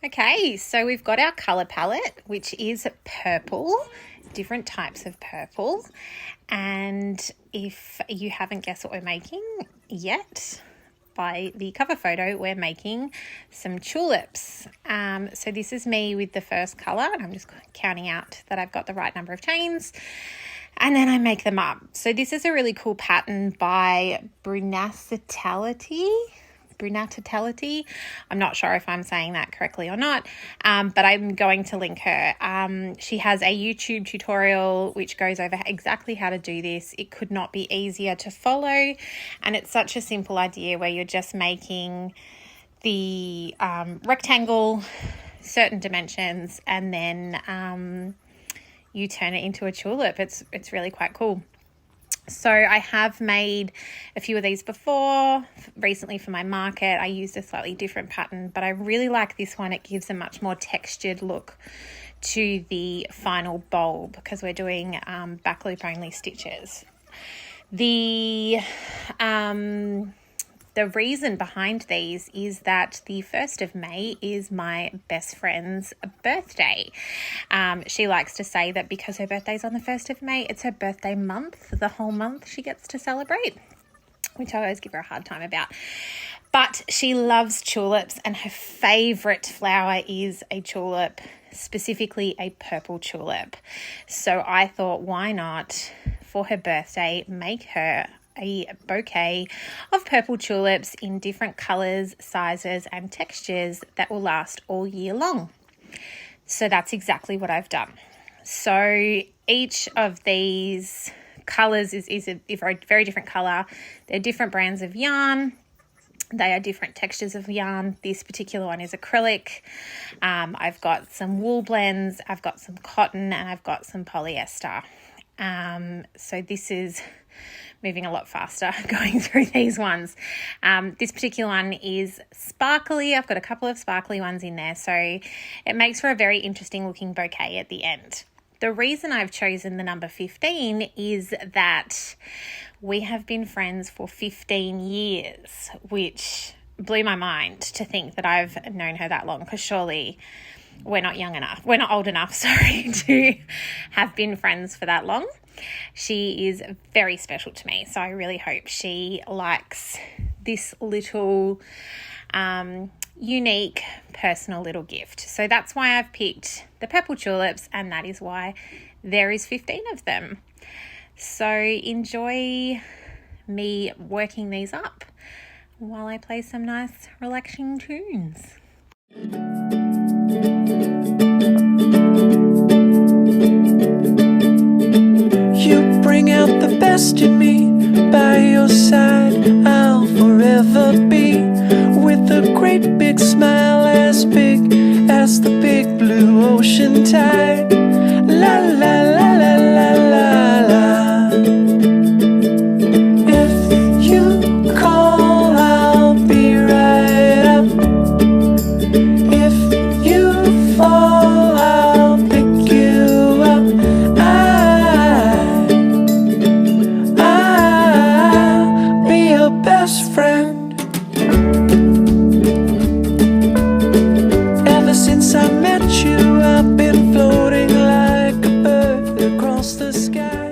Okay, so we've got our colour palette, which is purple, different types of purple. And if you haven't guessed what we're making yet, by the cover photo, we're making some tulips. So this is me with the first colour, and I'm just counting out that I've got the right number of chains, and then I make them up. So this is a really cool pattern by Brunatelli. I'm not sure if I'm saying that correctly or not, but I'm going to link her. She has a YouTube tutorial which goes over exactly how to do this. It could not be easier to follow, and it's such a simple idea where you're just making the rectangle certain dimensions, and then you turn it into a tulip. It's really quite cool. So I have made a few of these before, recently for my market. I used a slightly different pattern, but I really like this one. It gives a much more textured look to the final bulb because we're doing back loop only stitches. The reason behind these is that the 1st of May is my best friend's birthday. She likes to say that because her birthday's on the 1st of May, it's her birthday month, the whole month she gets to celebrate, which I always give her a hard time about. But she loves tulips, and her favourite flower is a tulip, specifically a purple tulip. So I thought, why not, for her birthday, make her a bouquet of purple tulips in different colours, sizes and textures that will last all year long. So that's exactly what I've done. So each of these colours is a very different colour. They're different brands of yarn. They are different textures of yarn. This particular one is acrylic. I've got some wool blends, I've got some cotton, and I've got some polyester. So this is moving a lot faster going through these ones. This particular one is sparkly. I've got a couple of sparkly ones in there, so it makes for a very interesting looking bouquet at the end. The reason I've chosen the number 15 is that we have been friends for 15 years, which blew my mind to think that I've known her that long, because surely we're not old enough, to have been friends for that long. She is very special to me, so I really hope she likes this little unique personal little gift. So that's why I've picked the purple tulips, and that is why there is 15 of them. So enjoy me working these up while I play some nice relaxing tunes. You bring out the best in me. By your side I'll forever be, with a great big smile as big as the big blue ocean tide. La la la la la la la. If you call, I'll be right up. If you fall, I'll pick you up. I'll be your best friend. Ever since I met you, I've been floating like a bird across the sky.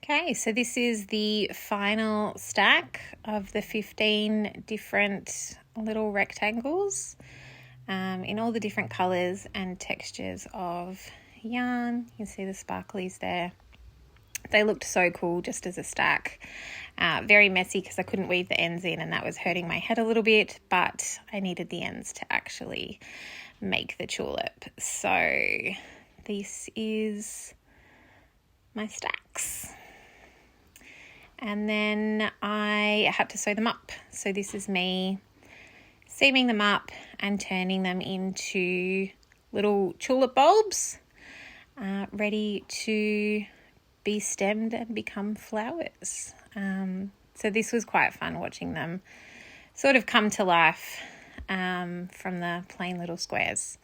Okay, so this is the final stack of the 15 different little rectangles in all the different colours and textures of yarn. You can see the sparklies there. They looked so cool just as a stack. Very messy because I couldn't weave the ends in, and that was hurting my head a little bit, but I needed the ends to actually make the tulip. So this is my stacks. And then I had to sew them up. So this is me seaming them up and turning them into little tulip bulbs, ready to be stemmed and become flowers. So this was quite fun watching them sort of come to life from the plain little squares.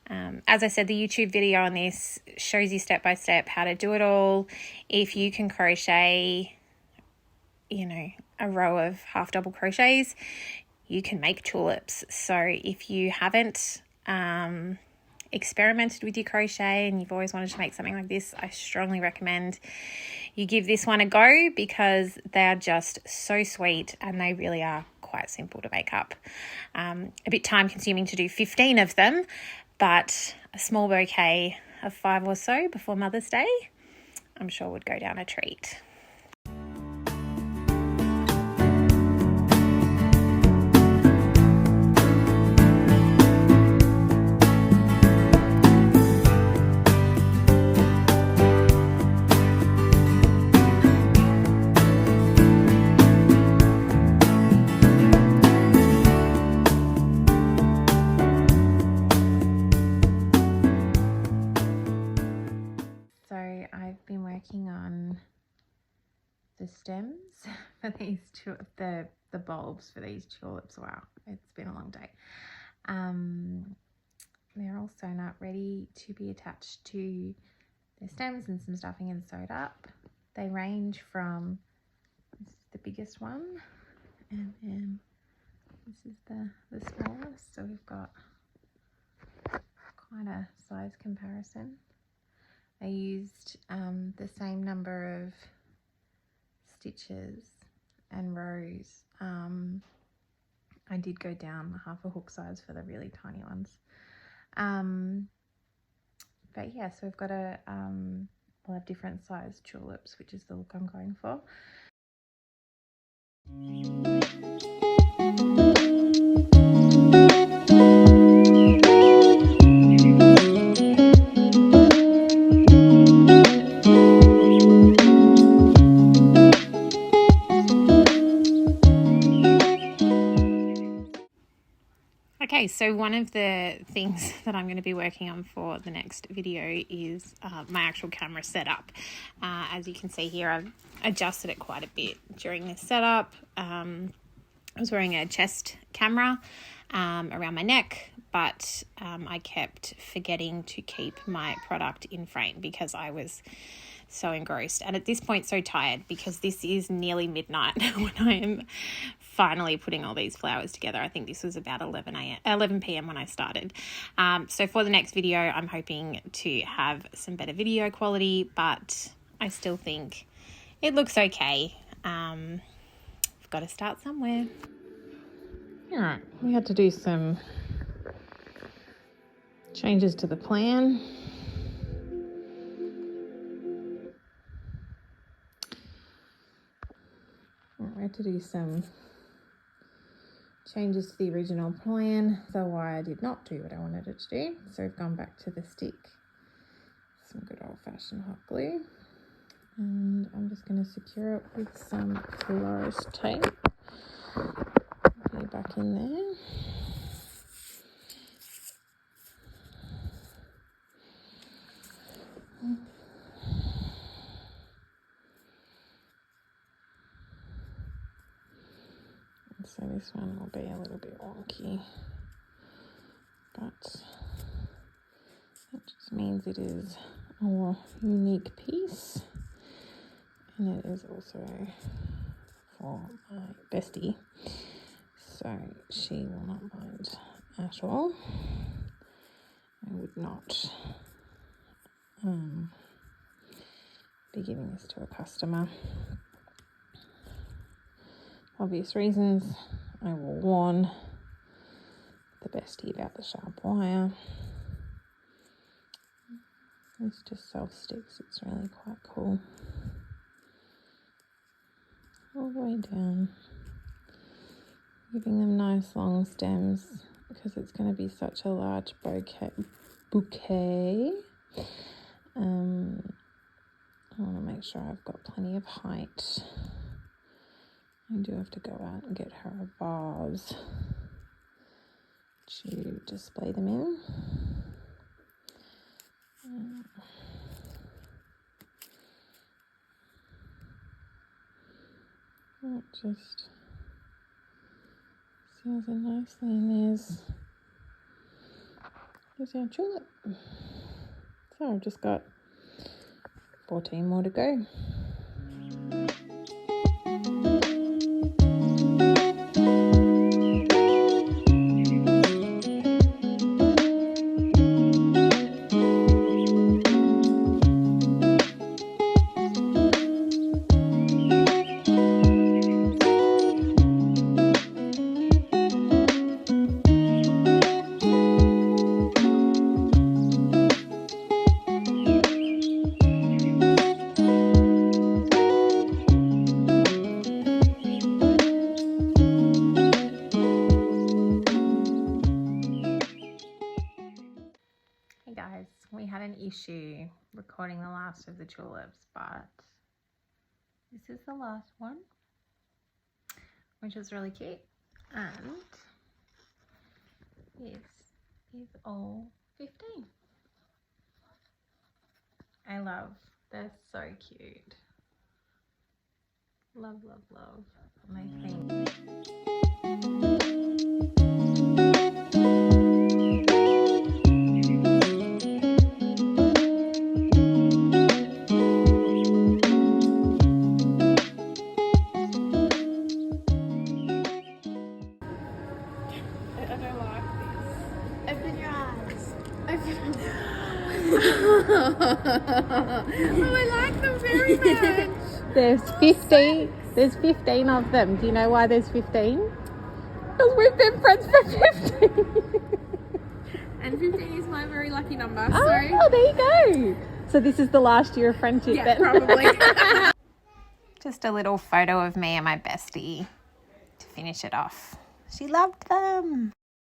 As I said, the YouTube video on this shows you step by step how to do it all. If you can crochet, a row of half double crochets, you can make tulips. So if you haven't experimented with your crochet and you've always wanted to make something like this, I strongly recommend you give this one a go, because they are just so sweet and they really are quite simple to make up. A bit time consuming to do 15 of them, but a small bouquet of 5 or so before Mother's Day, I'm sure would go down a treat. I've been working on the stems for these the bulbs for these tulips. Wow, it's been a long day. They're also not ready to be attached to the stems, and some stuffing and sewed up. They range from, this is the biggest one, and then this is the smallest. So we've got quite a size comparison. I used the same number of stitches and rows. I did go down half a hook size for the really tiny ones. But yeah, so we've got we'll have different size tulips, which is the look I'm going for. Okay, so one of the things that I'm going to be working on for the next video is my actual camera setup. As you can see here, I've adjusted it quite a bit during this setup. I was wearing a chest camera around my neck, but I kept forgetting to keep my product in frame because I was so engrossed, and at this point so tired, because this is nearly midnight when I am finally putting all these flowers together. I think this was about 11 p.m. when I started. So for the next video, I'm hoping to have some better video quality, but I still think it looks okay. We've got to start somewhere. All right, we had to do some changes to the plan. I had to do some changes to the original plan, so why I did not do what I wanted it to do. So I've gone back to the stick, some good old-fashioned hot glue, and I'm just going to secure it with some florist tape. Put it back in there. So this one will be a little bit wonky, but that just means it is a unique piece, and it is also for my bestie, so she will not mind at all. I would not be giving this to a customer. Obvious reasons. I will warn the bestie about the sharp wire. This just self-sticks. It's really quite cool. All the way down. Giving them nice long stems because it's going to be such a large bouquet. I want to make sure I've got plenty of height. I do have to go out and get her a vase to display them in. That just seals in nicely, and there's our tulip. So I've just got 14 more to go. we had an issue recording the last of the tulips, but this is the last one, which is really cute. And this is all 15. I love, they're so cute. Love, love, love. My thing. Open your eyes. Open Oh, I like them very much. There's 15. There's 15 of them. Do you know why there's 15? Because we've been friends for 15. And 15 is my very lucky number. Oh, there you go. So this is the last year of friendship then? Probably. Just a little photo of me and my bestie to finish it off. She loved them.